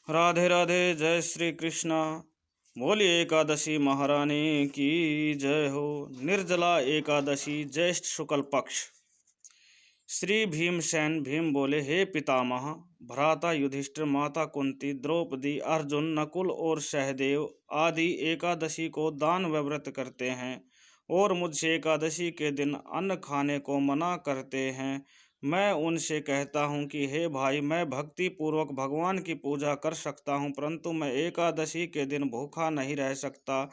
राधे राधे। जय श्री कृष्णा। बोलिए एकादशी महारानी की जय हो। निर्जला एकादशी ज्येष्ठ शुक्ल पक्ष। श्री भीमसेन भीम बोले, हे पितामह, भ्राता युधिष्ठिर, माता कुंती, द्रौपदी, अर्जुन, नकुल और सहदेव आदि एकादशी को दान व व्रत करते हैं और मुझसे एकादशी के दिन अन्न खाने को मना करते हैं। मैं उनसे कहता हूँ कि हे भाई, मैं भक्ति पूर्वक भगवान की पूजा कर सकता हूँ, परंतु मैं एकादशी के दिन भूखा नहीं रह सकता।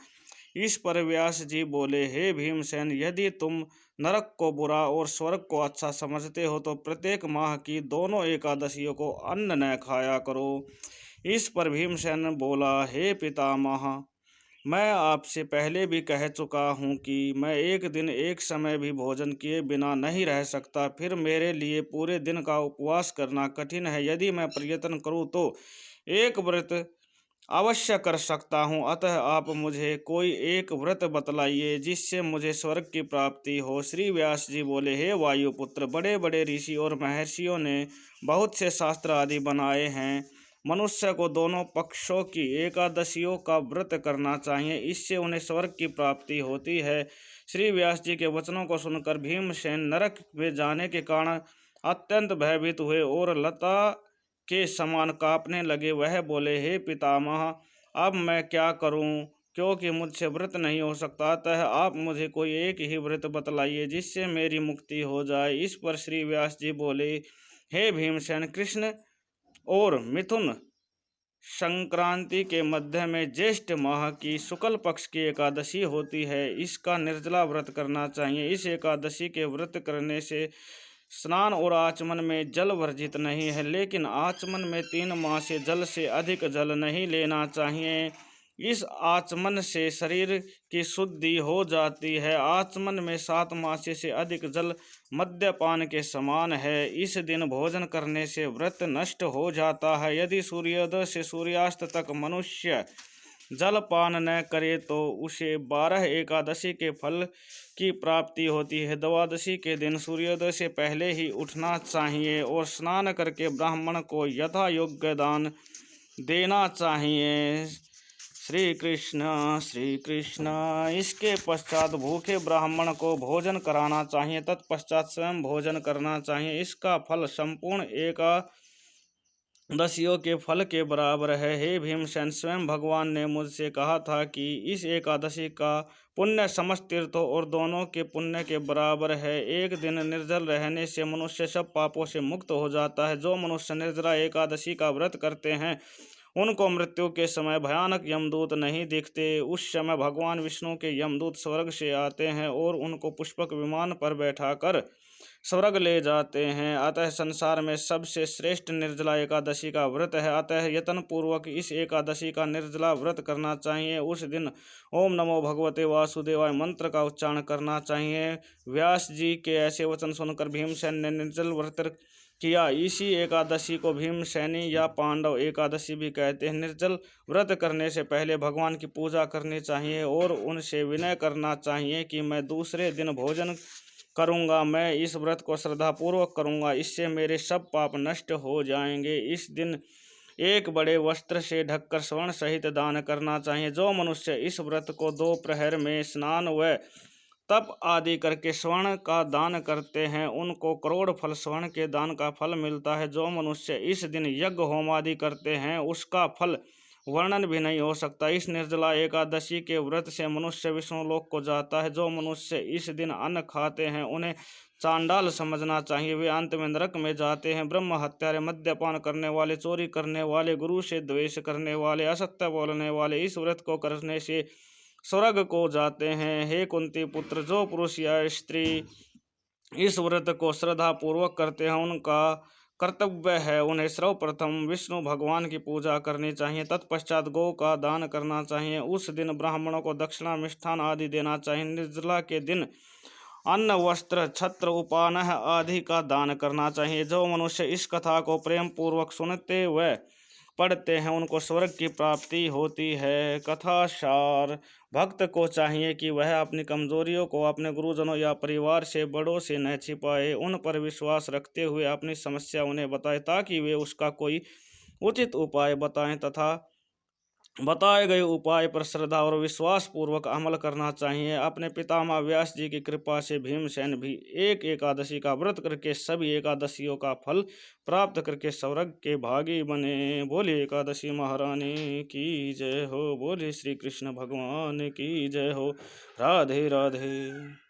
इस पर व्यास जी बोले, हे भीमसेन, यदि तुम नरक को बुरा और स्वर्ग को अच्छा समझते हो तो प्रत्येक माह की दोनों एकादशियों को अन्न न खाया करो। इस पर भीमसेन बोला, हे पितामह, मैं आपसे पहले भी कह चुका हूँ कि मैं एक दिन एक समय भी भोजन किए बिना नहीं रह सकता। फिर मेरे लिए पूरे दिन का उपवास करना कठिन है। यदि मैं प्रयत्न करूँ तो एक व्रत अवश्य कर सकता हूँ। अतः आप मुझे कोई एक व्रत बतलाइए जिससे मुझे स्वर्ग की प्राप्ति हो। श्री व्यास जी बोले, हे वायुपुत्र, बड़े बड़े ऋषि और महर्षियों ने बहुत से शास्त्र आदि बनाए हैं। मनुष्य को दोनों पक्षों की एकादशियों का व्रत करना चाहिए, इससे उन्हें स्वर्ग की प्राप्ति होती है। श्री व्यास जी के वचनों को सुनकर भीमसेन नरक में जाने के कारण अत्यंत भयभीत हुए और लता के समान कांपने लगे। वह बोले, हे पितामह, अब मैं क्या करूं, क्योंकि मुझसे व्रत नहीं हो सकता। अतः आप मुझे कोई एक ही व्रत बतलाइए जिससे मेरी मुक्ति हो जाए। इस पर श्री व्यास जी बोले, हे भीमसेन, कृष्ण और मिथुन संक्रांति के मध्य में ज्येष्ठ माह की शुक्ल पक्ष की एकादशी होती है। इसका निर्जला व्रत करना चाहिए। इस एकादशी के व्रत करने से स्नान और आचमन में जल वर्जित नहीं है, लेकिन आचमन में 3 माह से जल से अधिक जल नहीं लेना चाहिए। इस आचमन से शरीर की शुद्धि हो जाती है। आचमन में 7 मासे से अधिक जल मद्यपान के समान है। इस दिन भोजन करने से व्रत नष्ट हो जाता है। यदि सूर्योदय से सूर्यास्त तक मनुष्य जलपान न करे तो उसे 12 एकादशी के फल की प्राप्ति होती है। द्वादशी के दिन सूर्योदय से पहले ही उठना चाहिए और स्नान करके ब्राह्मण को यथा योग्य दान देना चाहिए। श्री कृष्ण। इसके पश्चात भूखे ब्राह्मण को भोजन कराना चाहिए, तत्पश्चात स्वयं भोजन करना चाहिए। इसका फल संपूर्ण एकादशियों के फल के बराबर है। हे भीमसेन, स्वयं भगवान ने मुझसे कहा था कि इस एकादशी का पुण्य समस्त तीर्थों और दोनों के पुण्य के बराबर है। एक दिन निर्जल रहने से मनुष्य सब पापों से मुक्त हो जाता है। जो मनुष्य निर्जला एकादशी का व्रत करते हैं उनको मृत्यु के समय भयानक यमदूत नहीं दिखते। उस समय भगवान विष्णु के यमदूत स्वर्ग से आते हैं और उनको पुष्पक विमान पर बैठाकर स्वर्ग ले जाते हैं। अतः संसार में सबसे श्रेष्ठ निर्जला एकादशी का व्रत है। अतः यत्न पूर्वक इस एकादशी का निर्जला व्रत करना चाहिए। उस दिन ओम नमो भगवते वासुदेवाय मंत्र का उच्चारण करना चाहिए। व्यास जी के ऐसे वचन सुनकर भीमसेन ने निर्जल व्रत किया। इसी एकादशी को भीमसेनी या पांडव एकादशी भी कहते हैं। निर्जल व्रत करने से पहले भगवान की पूजा करनी चाहिए और उनसे विनय करना चाहिए कि मैं दूसरे दिन भोजन करूंगा। मैं इस व्रत को श्रद्धापूर्वक करूंगा, इससे मेरे सब पाप नष्ट हो जाएंगे। इस दिन एक बड़े वस्त्र से ढककर स्वर्ण सहित दान करना चाहिए। जो मनुष्य इस व्रत को 2 प्रहर में स्नान व तप आदि करके स्वर्ण का दान करते हैं उनको करोड़ फल स्वर्ण के दान का फल मिलता है। जो मनुष्य इस दिन यज्ञ होम आदि करते हैं उसका फल वर्णन भी नहीं हो सकता। इस निर्जला एकादशी के व्रत से मनुष्य विष्णुलोक को जाता है। जो मनुष्य इस दिन अन्न खाते हैं उन्हें चांडाल समझना चाहिए, वे अंत में नरक में जाते हैं। ब्रह्म हत्यारे, मद्यपान करने वाले, चोरी करने वाले, गुरु से द्वेष करने वाले, असत्य बोलने वाले इस व्रत को करने से स्वर्ग को जाते हैं। हे कुंती पुत्र, जो पुरुष या स्त्री इस व्रत को श्रद्धा पूर्वक करते हैं उनका कर्तव्य है उन्हें सर्वप्रथम विष्णु भगवान की पूजा करनी चाहिए, तत्पश्चात गौ का दान करना चाहिए। उस दिन ब्राह्मणों को दक्षिणा, मिष्ठान आदि देना चाहिए। निर्जला के दिन अन्न, वस्त्र, छत्र, उपानह आदि का दान करना चाहिए। जो मनुष्य इस कथा को प्रेम पूर्वक सुनते व पढ़ते हैं उनको स्वर्ग की प्राप्ति होती है। कथा सार, भक्त को चाहिए कि वह अपनी कमजोरियों को अपने गुरुजनों या परिवार से बड़ों से न छिपाए, उन पर विश्वास रखते हुए अपनी समस्या उन्हें बताए ताकि वे उसका कोई उचित उपाय बताएं तथा बताए गए उपाय पर श्रद्धा और विश्वास पूर्वक अमल करना चाहिए। अपने पितामह व्यास जी की कृपा से भीमसेन भी एक एकादशी का व्रत करके सभी एकादशियों का फल प्राप्त करके स्वर्ग के भागी बने। बोलिए एकादशी महारानी की जय हो। बोलिए श्री कृष्ण भगवान की जय हो। राधे राधे।